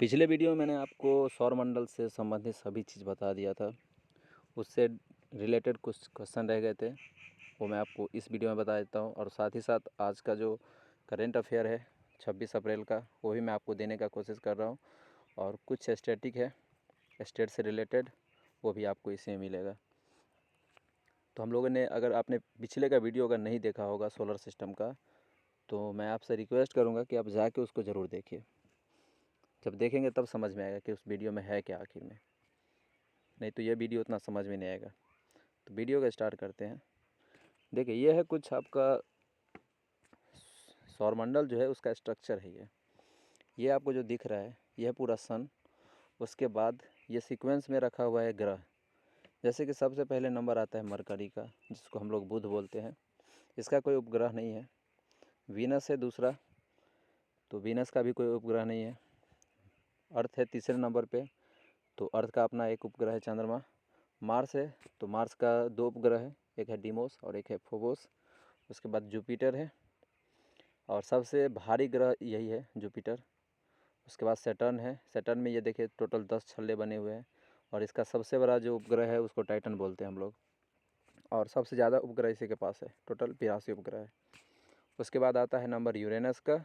पिछले वीडियो में मैंने आपको सौरमंडल से संबंधित सभी चीज़ बता दिया था। उससे रिलेटेड कुछ क्वेश्चन रह गए थे, वो मैं आपको इस वीडियो में बता देता हूँ। और साथ ही साथ आज का जो करेंट अफेयर है 26 अप्रैल का, वो भी मैं आपको देने का कोशिश कर रहा हूँ। और कुछ स्टैटिक है स्टेट से रिलेटेड, वो भी आपको इसी में मिलेगा। तो हम लोगों ने, अगर आपने पिछले का वीडियो अगर नहीं देखा होगा सोलर सिस्टम का, तो मैं आपसे रिक्वेस्ट करूँगा कि आप जाके उसको ज़रूर देखिए। जब देखेंगे तब समझ में आएगा कि उस वीडियो में है क्या आखिर में, नहीं तो ये वीडियो उतना समझ में नहीं आएगा। तो वीडियो का स्टार्ट करते हैं। देखिए, ये है कुछ आपका सौरमंडल जो है उसका स्ट्रक्चर है। ये आपको जो दिख रहा है ये है पूरा सन। उसके बाद ये सीक्वेंस में रखा हुआ है ग्रह। जैसे कि सबसे पहले नंबर आता है मरकरी का, जिसको हम लोग बुध बोलते हैं। इसका कोई उपग्रह नहीं है। वीनस है दूसरा, तो वीनस का भी कोई उपग्रह नहीं है। अर्थ है तीसरे नंबर पे, तो अर्थ का अपना एक उपग्रह है चंद्रमा। मार्स है, तो मार्स का दो उपग्रह है, एक है डीमोस और एक है फोबोस। उसके बाद जुपिटर है, और सबसे भारी ग्रह यही है जुपिटर। उसके बाद सैटर्न है। सैटर्न में ये देखिए टोटल 10 छल्ले बने हुए हैं, और इसका सबसे बड़ा जो उपग्रह है उसको टाइटन बोलते हैं हम लोग। और सबसे ज़्यादा उपग्रह इसी के पास है, टोटल 82 उपग्रह है। उसके बाद आता है नंबर यूरेनस का,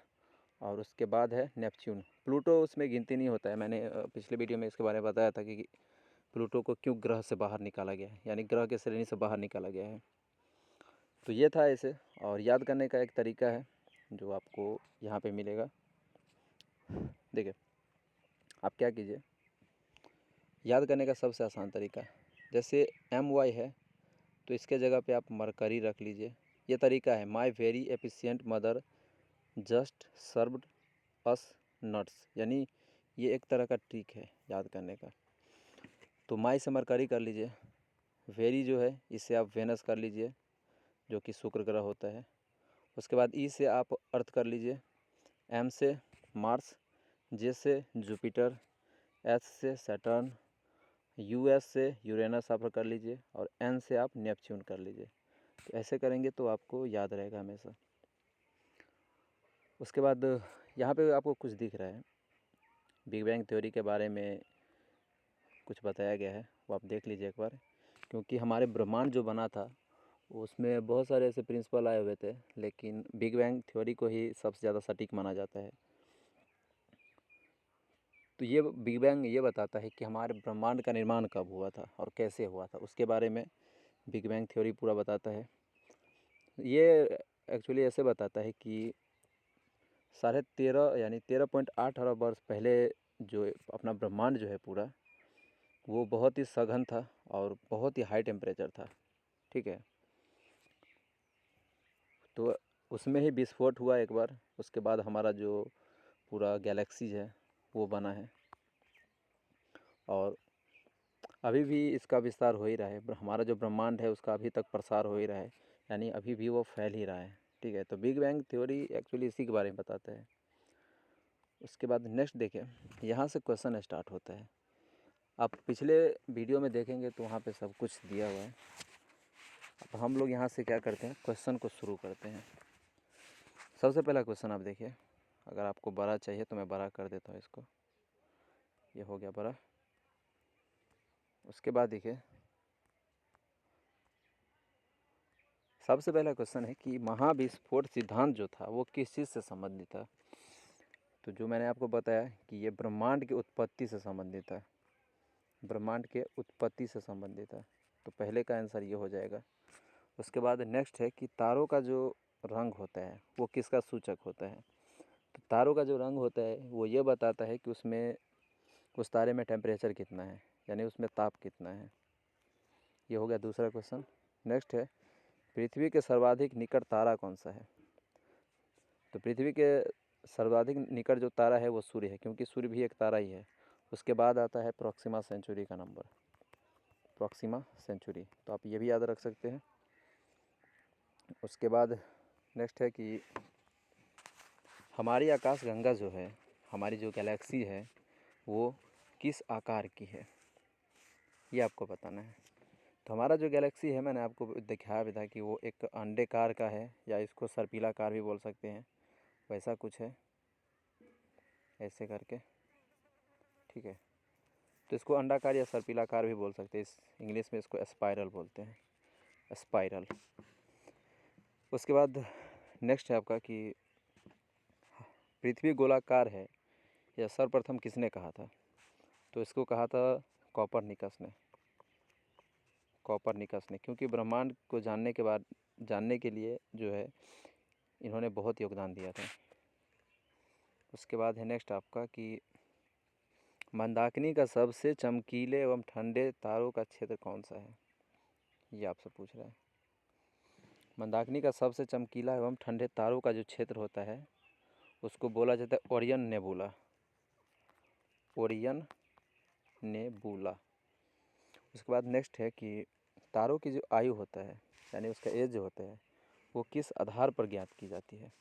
और उसके बाद है नेपच्यून। प्लूटो उसमें गिनती नहीं होता है। मैंने पिछले वीडियो में इसके बारे में बताया था कि प्लूटो को क्यों ग्रह से बाहर निकाला गया है, यानी ग्रह के श्रेणी से बाहर निकाला गया है। तो ये था ऐसे। और याद करने का एक तरीका है जो आपको यहाँ पे मिलेगा। देखिए, आप क्या कीजिए, याद करने का सबसे आसान तरीका, जैसे MY है तो इसके जगह पे आप मरकरी रख लीजिए। ये तरीका है, my very efficient mother just served us nuts, यानी ये एक तरह का ट्रिक है याद करने का। तो माई से मरकरी कर लीजिए, वेरी जो है इससे आप वेनस कर लीजिए जो कि शुक्र ग्रह होता है। उसके बाद ई से आप अर्थ कर लीजिए, एम से मार्स, जे से जुपिटर, एच से सैटर्न, US से यूरेनस आप कर लीजिए, और N से आप नेपच्यून कर लीजिए। तो ऐसे करेंगे तो आपको याद रहेगा हमेशा। उसके बाद यहाँ पे आपको कुछ दिख रहा है, बिग बैंग थ्योरी के बारे में कुछ बताया गया है, वो आप देख लीजिए एक बार। क्योंकि हमारे ब्रह्मांड जो बना था उसमें बहुत सारे ऐसे प्रिंसिपल आए हुए थे, लेकिन बिग बैंग थ्योरी को ही सबसे ज़्यादा सटीक माना जाता है। तो ये बिग बैंग ये बताता है कि हमारे ब्रह्मांड का निर्माण कब हुआ था और कैसे हुआ था, उसके बारे में बिग बैंग थ्योरी पूरा बताता है। ये एक्चुअली ऐसे बताता है कि 13.5 यानी 13.8 अरब वर्ष पहले जो अपना ब्रह्मांड जो है पूरा, वो बहुत ही सघन था और बहुत ही हाई टेम्परेचर था। ठीक है, तो उसमें ही विस्फोट हुआ एक बार। उसके बाद हमारा जो पूरा गैलेक्सी है वो बना है, और अभी भी इसका विस्तार हो ही रहा है। हमारा जो ब्रह्मांड है उसका अभी तक प्रसार हो ही रहा है, यानी अभी भी वो फैल ही रहा है। ठीक है, तो बिग बैंग थ्योरी एक्चुअली इसी के बारे में बताता है। उसके बाद नेक्स्ट देखिए, यहाँ से क्वेश्चन स्टार्ट होता है। आप पिछले वीडियो में देखेंगे तो वहाँ पे सब कुछ दिया हुआ है। अब हम लोग यहाँ से क्या करते हैं, क्वेश्चन को शुरू करते हैं। सबसे पहला क्वेश्चन आप देखिए, अगर आपको बड़ा चाहिए तो मैं बड़ा कर देता हूँ इसको, ये हो गया बड़ा। उसके बाद देखिए, सबसे पहला क्वेश्चन है कि महाविस्फोट सिद्धांत जो था वो किस चीज़ से संबंधित था। तो जो मैंने आपको बताया कि ये ब्रह्मांड की उत्पत्ति से संबंधित है, ब्रह्मांड के उत्पत्ति से संबंधित है। तो पहले का आंसर ये हो जाएगा। उसके बाद नेक्स्ट है कि तारों का जो रंग होता है वो किसका सूचक होता है। तो तारों का जो रंग होता है वो ये बताता है कि उसमें उस तारे में टेम्परेचर कितना है, यानी उसमें ताप कितना है। ये हो गया दूसरा क्वेश्चन। नेक्स्ट है, पृथ्वी के सर्वाधिक निकट तारा कौन सा है। तो पृथ्वी के सर्वाधिक निकट जो तारा है वो सूर्य है, क्योंकि सूर्य भी एक तारा ही है। उसके बाद आता है प्रॉक्सिमा सेंचुरी का नंबर, प्रॉक्सिमा सेंचुरी, तो आप ये भी याद रख सकते हैं। उसके बाद नेक्स्ट है कि हमारी आकाशगंगा जो है, हमारी जो गैलेक्सी है वो किस आकार की है, ये आपको बताना है। तो हमारा जो गैलेक्सी है, मैंने आपको दिखाया भी था कि वो एक अंडेकार का है, या इसको सर्पिलाकार भी बोल सकते हैं, वैसा कुछ है ऐसे करके। ठीक है। तो इसको अंडाकार या सर्पिलाकार भी बोल सकते हैं, इस इंग्लिश में इसको स्पाइरल बोलते हैं, स्पाइरल। उसके बाद नेक्स्ट है आपका कि पृथ्वी गोलाकार है यह सर्वप्रथम किसने कहा था? तो इसको कहा था कॉपरनिकस ने, क्योंकि ब्रह्मांड को जानने के लिए जो है इन्होंने बहुत योगदान दिया था। उसके बाद है नेक्स्ट आपका कि मंदाकिनी का सबसे चमकीले एवं ठंडे तारों का क्षेत्र कौन सा है? ये आपसे पूछ रहा है। मंदाकिनी का सबसे चमकीला एवं ठंडे तारों का जो क्षेत्र होता है उसको बोला जाता है ओरियन नेबुला। उसके बाद नेक्स्ट है कि तारों की जो आयु होता है यानी उसका एज जो होता है वो किस आधार पर ज्ञात की जाती है?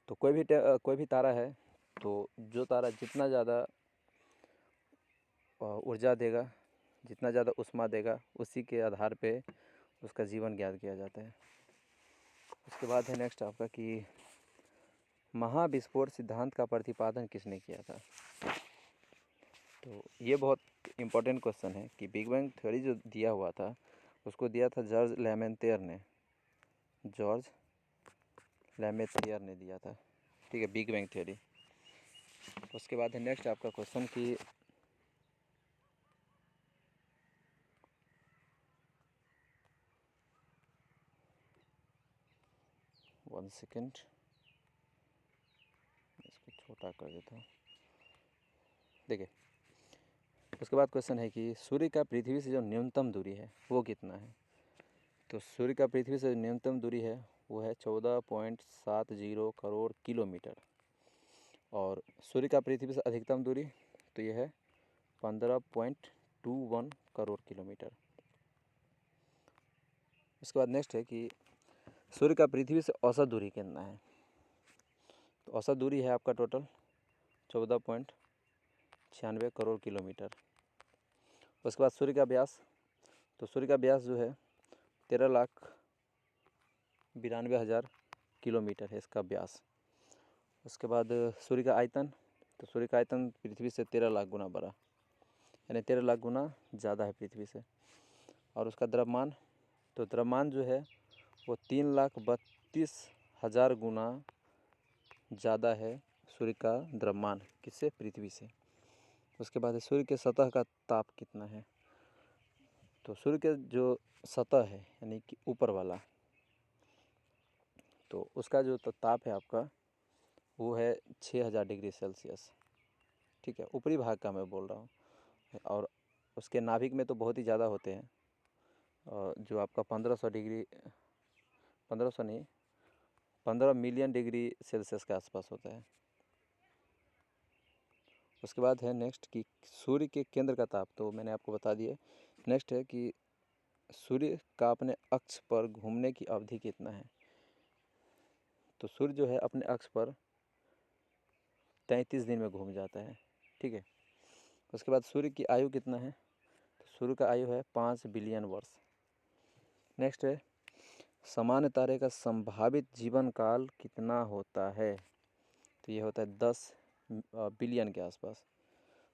तो कोई भी तारा है तो जो तारा जितना ज़्यादा ऊर्जा देगा, जितना ज़्यादा ऊष्मा देगा, उसी के आधार पे उसका जीवन ज्ञात किया जाता है। उसके बाद है नेक्स्ट आपका कि महाविस्फोट सिद्धांत का प्रतिपादन किसने किया था? तो ये बहुत इम्पोर्टेंट क्वेश्चन है कि बिग बैंग थ्योरी जो दिया हुआ था उसको दिया था जॉर्ज लेमेथियर ने दिया था, ठीक है, बिग बैंग थ्योरी। उसके बाद है नेक्स्ट आपका क्वेश्चन कि वन सेकेंड, इसको छोटा कर देता हूँ। देखिए, उसके बाद क्वेश्चन है कि सूर्य का पृथ्वी से जो न्यूनतम दूरी है वो कितना है? तो सूर्य का पृथ्वी से न्यूनतम दूरी है वो है 14.70 करोड़ किलोमीटर, और सूर्य का पृथ्वी से अधिकतम दूरी तो ये है 15.21 करोड़ किलोमीटर। उसके बाद नेक्स्ट है कि सूर्य का पृथ्वी से औसत दूरी कितना है? तो औसत दूरी है आपका टोटल 14.96 करोड़ किलोमीटर। उसके बाद सूर्य का व्यास, तो सूर्य का व्यास जो है 13,92,000 किलोमीटर है इसका व्यास। उसके बाद सूर्य का आयतन, तो सूर्य का आयतन पृथ्वी से 13 लाख गुना बड़ा, यानी 13 लाख गुना ज़्यादा है पृथ्वी से। और उसका द्रव्यमान, तो द्रव्यमान जो है वो 3,32,000 गुना ज़्यादा है सूर्य का द्रव्यमान किससे? पृथ्वी से। उसके बाद सूर्य के सतह का ताप कितना है? तो सूर्य के जो सतह है यानी कि ऊपर वाला, तो उसका जो ताप है आपका वो है 6,000 डिग्री सेल्सियस, ठीक है, ऊपरी भाग का मैं बोल रहा हूँ। और उसके नाभिक में तो बहुत ही ज़्यादा होते हैं, जो आपका 15 मिलियन डिग्री सेल्सियस के आसपास होता है। उसके बाद है नेक्स्ट कि सूर्य के केंद्र का ताप, तो मैंने आपको बता दिया। नेक्स्ट है कि सूर्य का अपने अक्ष पर घूमने की अवधि कितना है? तो सूर्य जो है अपने अक्ष पर 33 दिन में घूम जाता है, ठीक है। उसके बाद सूर्य की आयु कितना है? तो सूर्य का आयु है 5 बिलियन वर्ष। नेक्स्ट है सामान्य तारे का संभावित जीवन काल कितना होता है? तो ये होता है 10 बिलियन के आसपास।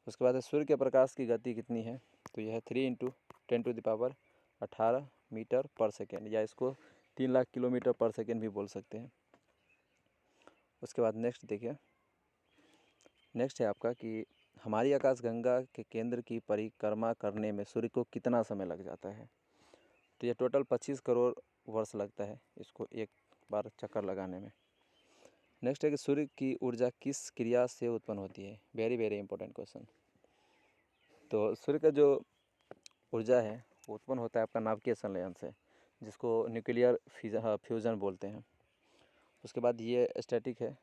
उसके बाद है सूर्य के प्रकाश की गति कितनी है? तो यह है 3 × 10⁻18 मीटर पर सेकेंड, या इसको 3 लाख किलोमीटर पर सेकेंड भी बोल सकते हैं। उसके बाद नेक्स्ट देखिए, नेक्स्ट है आपका कि हमारी आकाशगंगा के केंद्र की परिक्रमा करने में सूर्य को कितना समय लग जाता है? तो ये टोटल 25 करोड़ वर्ष लगता है इसको एक बार चक्कर लगाने में। नेक्स्ट है कि सूर्य की ऊर्जा किस क्रिया से उत्पन्न होती है? Very very important question. तो सूर्य का जो ऊर्जा है वो उत्पन्न होता है आपका नाभिकीय संलयन से, जिसको न्यूक्लियर फ्यूजन बोलते हैं। उसके बाद ये स्टैटिक है।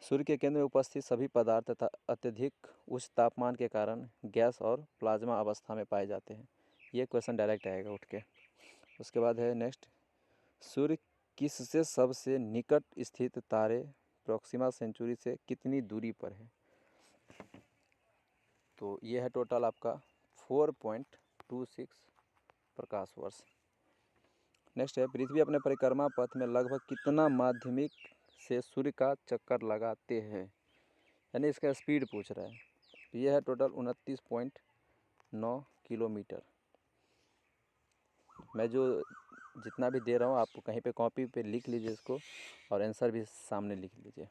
सूर्य के केंद्र में उपस्थित सभी पदार्थ तथा अत्यधिक उच्च तापमान के कारण गैस और प्लाज्मा अवस्था में पाए जाते हैं। ये क्वेश्चन डायरेक्ट आएगा उठ के। उसके बाद है नेक्स्ट, सूर्य किससे सबसे निकट स्थित तारे प्रोक्सिमा सेंचुरी से कितनी दूरी पर है? तो ये है टोटल आपका 4.26 प्रकाश वर्ष। नेक्स्ट है पृथ्वी अपने परिक्रमा पथ में लगभग कितना माध्यमिक से सूर्य का चक्कर लगाते हैं, यानी इसका स्पीड पूछ रहा है। तो ये है टोटल 29.9 किलोमीटर। मैं जो जितना भी दे रहा हूँ आप कहीं पे कॉपी पे लिख लीजिए इसको, और आंसर भी सामने लिख लीजिए।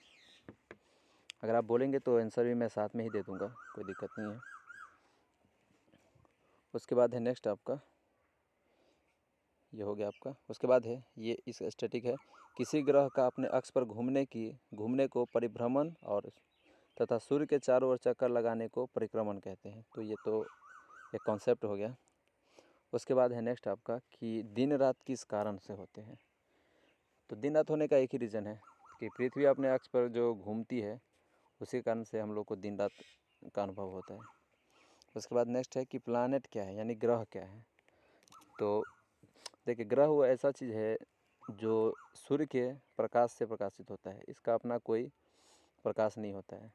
अगर आप बोलेंगे तो आंसर भी मैं साथ में ही दे दूँगा, कोई दिक्कत नहीं है। उसके बाद है नेक्स्ट आपका, ये हो गया आपका। उसके बाद है ये इस स्टैटिक है, किसी ग्रह का अपने अक्ष पर घूमने को परिभ्रमण और तथा सूर्य के चारों ओर चक्कर लगाने को परिक्रमण कहते हैं। तो ये तो एक कॉन्सेप्ट हो गया। उसके बाद है नेक्स्ट आपका कि दिन रात किस कारण से होते हैं। तो दिन रात होने का एक ही रीज़न है कि पृथ्वी अपने अक्ष पर जो घूमती है उसी कारण से हम लोग को दिन रात का अनुभव होता है। उसके बाद नेक्स्ट है कि प्लानट क्या है, यानी ग्रह क्या है। तो देखिए, ग्रह वो ऐसा चीज़ है जो सूर्य के प्रकाश से प्रकाशित होता है, इसका अपना कोई प्रकाश नहीं होता है।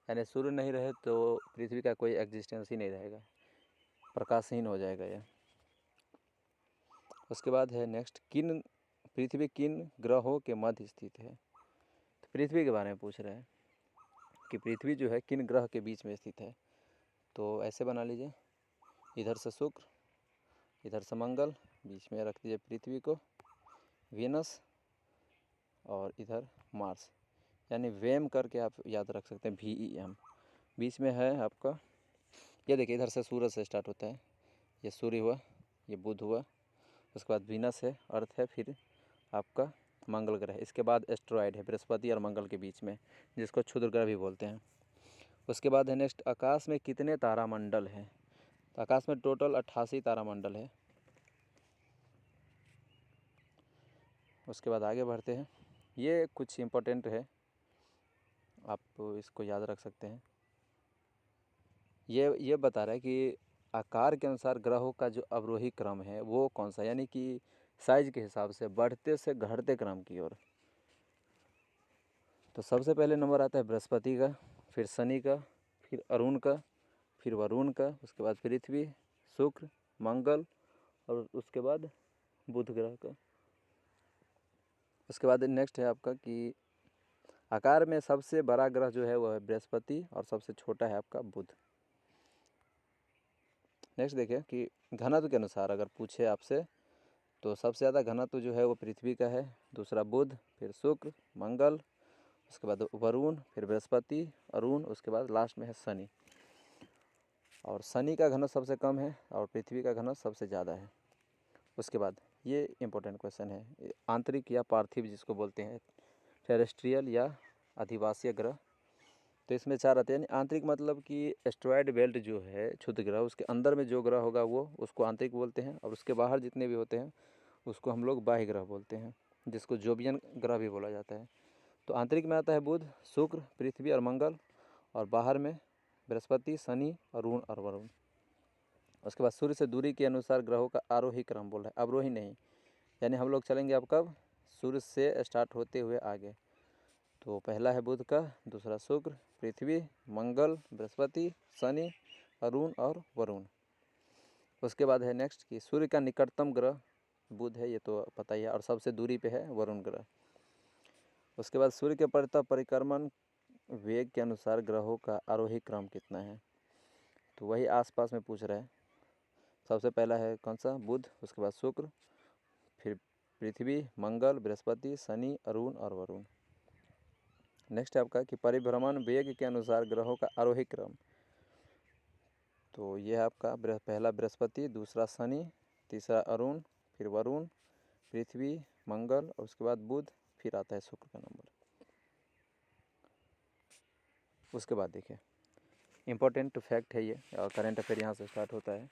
यानी सूर्य नहीं रहे तो पृथ्वी का कोई एग्जिस्टेंस ही नहीं रहेगा, प्रकाशहीन हो जाएगा यह। उसके बाद है नेक्स्ट, पृथ्वी किन ग्रहों के मध्य स्थित है। तो पृथ्वी के बारे में पूछ रहे हैं कि पृथ्वी जो है किन ग्रह के बीच में स्थित है। तो ऐसे बना लीजिए, इधर से शुक्र, इधर से मंगल, बीच में रख दीजिए पृथ्वी को, वीनस, और इधर मार्स, यानी वेम करके आप याद रख सकते हैं, VEM। बीच में है आपका, ये देखिए इधर से सूरज से स्टार्ट होता है, ये सूर्य हुआ, ये बुध हुआ, उसके बाद वीनस है, अर्थ है, फिर आपका मंगल ग्रह, इसके बाद एस्ट्रॉयड है बृहस्पति और मंगल के बीच में, जिसको क्षुद्र ग्रह भी बोलते हैं। उसके बाद है नेक्स्ट, आकाश में कितने तारामंडल हैं। तो आकाश में टोटल 88 तारामंडल है। उसके बाद आगे बढ़ते हैं, ये कुछ इम्पोर्टेंट है, आप इसको याद रख सकते हैं। ये बता रहा है कि आकार के अनुसार ग्रहों का जो अवरोही क्रम है वो कौन सा, यानी कि साइज के हिसाब से बढ़ते से घटते क्रम की ओर। तो सबसे पहले नंबर आता है बृहस्पति का, फिर शनि का, फिर अरुण का, फिर वरुण का, उसके बाद पृथ्वी, शुक्र, मंगल, और उसके बाद बुध ग्रह का। उसके बाद नेक्स्ट है आपका कि आकार में सबसे बड़ा ग्रह जो है वह है बृहस्पति और सबसे छोटा है आपका बुध। नेक्स्ट देखिए कि घनत्व के अनुसार अगर पूछे आपसे तो सबसे ज़्यादा घनत्व जो है वो पृथ्वी का है, दूसरा बुध, फिर शुक्र, मंगल, उसके बाद वरुण, फिर बृहस्पति, अरुण, उसके बाद लास्ट में है शनि। और शनि का घनत्व सबसे कम है और पृथ्वी का घनत्व सबसे ज़्यादा है। उसके बाद ये इम्पोर्टेंट क्वेश्चन है, आंतरिक या पार्थिव जिसको बोलते हैं, टेरेस्ट्रियल या अधिवासीय ग्रह। तो इसमें चार आते हैं, आंतरिक मतलब कि एस्ट्रॉयड बेल्ट जो है क्षुद्र ग्रह, उसके अंदर में जो ग्रह होगा वो उसको आंतरिक बोलते हैं, और उसके बाहर जितने भी होते हैं उसको हम लोग बाह्य ग्रह बोलते हैं, जिसको जोबियन ग्रह भी बोला जाता है। तो आंतरिक में आता है बुध, शुक्र, पृथ्वी और मंगल, और बाहर में बृहस्पति, शनि, अरुण और वरुण। उसके बाद सूर्य से दूरी के अनुसार ग्रहों का आरोही क्रम बोल रहा है, अवरोही नहीं, यानी हम लोग चलेंगे अब कब, सूर्य से स्टार्ट होते हुए आगे। तो पहला है बुध का, दूसरा शुक्र, पृथ्वी, मंगल, बृहस्पति, शनि, अरुण और वरुण। उसके बाद है नेक्स्ट कि सूर्य का निकटतम ग्रह बुध है, ये तो पता ही है, और सबसे दूरी पे है वरुण ग्रह। उसके बाद सूर्य के परिक्रमण वेग के अनुसार ग्रहों का आरोही क्रम कितना है। तो वही आसपास में पूछ रहा है। सबसे पहला है कौन सा, बुध, उसके बाद शुक्र, फिर पृथ्वी, मंगल, बृहस्पति, शनि, अरुण और वरुण। नेक्स्ट है आपका कि परिभ्रमण वेग के अनुसार ग्रहों का आरोही क्रम। तो ये है आपका पहला बृहस्पति, दूसरा शनि, तीसरा अरुण, फिर वरुण, पृथ्वी, मंगल, और उसके बाद बुध, फिर आता है शुक्र का नंबर। उसके बाद देखिए इम्पोर्टेंट फैक्ट है ये, और करंट अफेयर यहाँ से स्टार्ट होता है।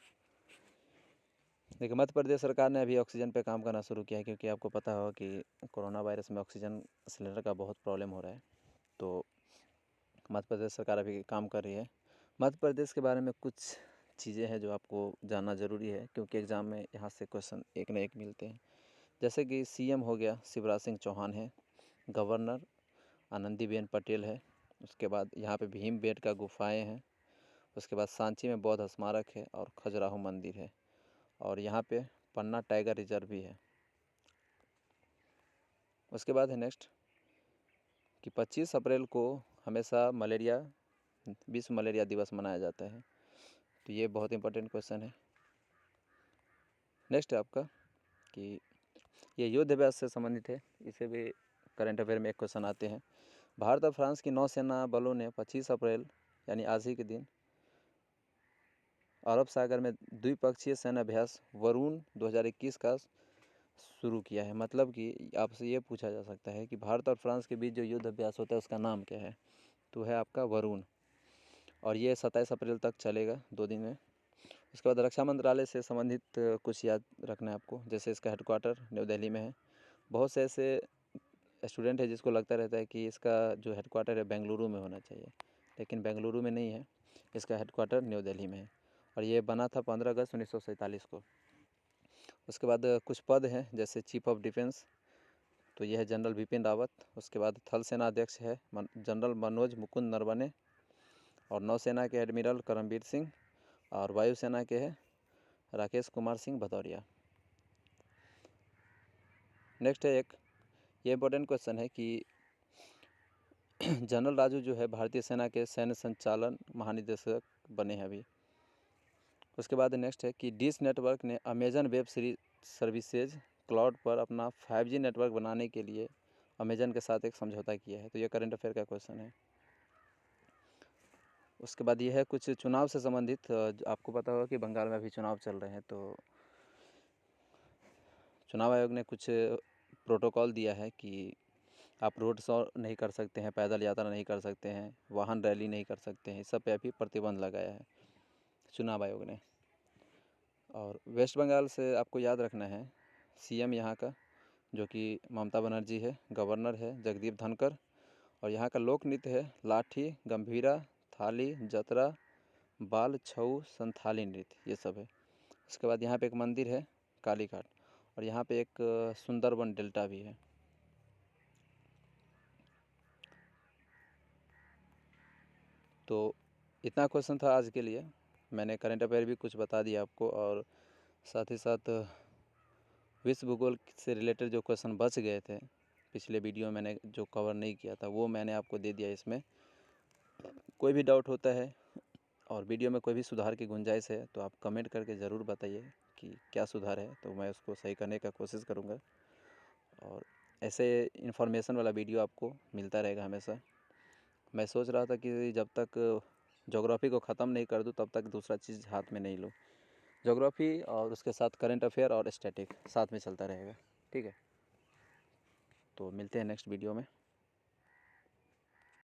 देखिए, मध्य प्रदेश सरकार ने अभी ऑक्सीजन पे काम करना शुरू किया है, क्योंकि आपको पता होगा कि कोरोना वायरस में ऑक्सीजन सिलेंडर का बहुत प्रॉब्लम हो रहा है। तो मध्य प्रदेश सरकार अभी काम कर रही है। मध्य प्रदेश के बारे में कुछ चीज़ें हैं जो आपको जानना ज़रूरी है, क्योंकि एग्ज़ाम में यहाँ से क्वेश्चन एक न एक मिलते हैं। जैसे कि CM हो गया शिवराज सिंह चौहान है, गवर्नर आनंदीबेन पटेल है, उसके बाद यहाँ पे भीमबेटका गुफाएं हैं, उसके बाद सांची में बौद्ध स्मारक है और खजुराहो मंदिर है, और यहाँ पे पन्ना टाइगर रिजर्व भी है। उसके बाद है नेक्स्ट कि 25 अप्रैल को हमेशा मलेरिया विश्व मलेरिया दिवस मनाया जाता है। तो ये बहुत इंपॉर्टेंट क्वेश्चन है। नेक्स्ट है आपका कि ये युद्ध अभ्यास से संबंधित है, इसे भी करंट अफेयर में एक क्वेश्चन आते हैं। भारत और फ्रांस की नौसेना बलों ने 25 अप्रैल यानी आज ही के दिन अरब सागर में द्विपक्षीय सैन्य अभ्यास वरुण 2021 का शुरू किया है। मतलब कि आपसे ये पूछा जा सकता है कि भारत और फ्रांस के बीच जो युद्ध अभ्यास होता है उसका नाम क्या है, तो है आपका वरुण, और ये 27 अप्रैल तक चलेगा, 2 दिन में। उसके बाद रक्षा मंत्रालय से संबंधित कुछ याद रखना है आपको, जैसे इसका हेडक्वार्टर न्यू दिल्ली में है। बहुत से ऐसे स्टूडेंट है जिसको लगता रहता है कि इसका जो हेडक्वार्टर है बेंगलुरु में होना चाहिए, लेकिन बेंगलुरु में नहीं है, इसका हेडक्वार्टर न्यू दिल्ली में है, और ये बना था 15 अगस्त 1947 को। उसके बाद कुछ पद हैं, जैसे चीफ ऑफ डिफेंस, तो यह है जनरल बिपिन रावत। उसके बाद थल सेना अध्यक्ष है जनरल मनोज मुकुंद नरवणे, और नौसेना के एडमिरल करमबीर सिंह, और वायुसेना के हैं राकेश कुमार सिंह भदौरिया। नेक्स्ट है एक ये इंपॉर्टेंट क्वेश्चन है कि जनरल राजू जो है भारतीय सेना के सैन्य संचालन महानिदेशक बने हैं अभी। उसके बाद नेक्स्ट है कि डिश नेटवर्क ने अमेजन वेब सर्विसेज क्लाउड पर अपना 5G नेटवर्क बनाने के लिए अमेजन के साथ एक समझौता किया है। तो ये करंट अफेयर का क्वेश्चन है। उसके बाद ये है कुछ चुनाव से संबंधित। आपको पता होगा कि बंगाल में अभी चुनाव चल रहे हैं, तो चुनाव आयोग ने कुछ प्रोटोकॉल दिया है कि आप रोड शो नहीं कर सकते हैं, पैदल यात्रा नहीं कर सकते हैं, वाहन रैली नहीं कर सकते हैं, इस सब पे अभी प्रतिबंध लगाया है चुनाव आयोग ने। और वेस्ट बंगाल से आपको याद रखना है सीएम यहाँ का, जो कि ममता बनर्जी है, गवर्नर है जगदीप धनखड़, और यहाँ का लोक नृत्य है लाठी, गंभीरा, थाली, जतरा, बाल छऊ, संथाली नृत्य, ये सब है। उसके बाद यहाँ पे एक मंदिर है काली घाट, और यहाँ पे एक सुंदरबन डेल्टा भी है। तो इतना क्वेश्चन था आज के लिए। मैंने करंट अफेयर भी कुछ बता दिया आपको, और साथ ही साथ विश्व भूगोल से रिलेटेड जो क्वेश्चन बच गए थे पिछले वीडियो में मैंने जो कवर नहीं किया था वो मैंने आपको दे दिया इसमें। कोई भी डाउट होता है और वीडियो में कोई भी सुधार की गुंजाइश है तो आप कमेंट करके ज़रूर बताइए कि क्या सुधार है, तो मैं उसको सही करने का कोशिश करूँगा। और ऐसे इन्फॉर्मेशन वाला वीडियो आपको मिलता रहेगा हमेशा। मैं सोच रहा था कि जब तक ज्योग्राफी को ख़त्म नहीं कर दूँ तब तक दूसरा चीज़ हाथ में नहीं लूँ। ज्योग्राफी और उसके साथ करंट अफेयर और स्टैटिक साथ में चलता रहेगा। ठीक है, तो मिलते हैं नेक्स्ट वीडियो में।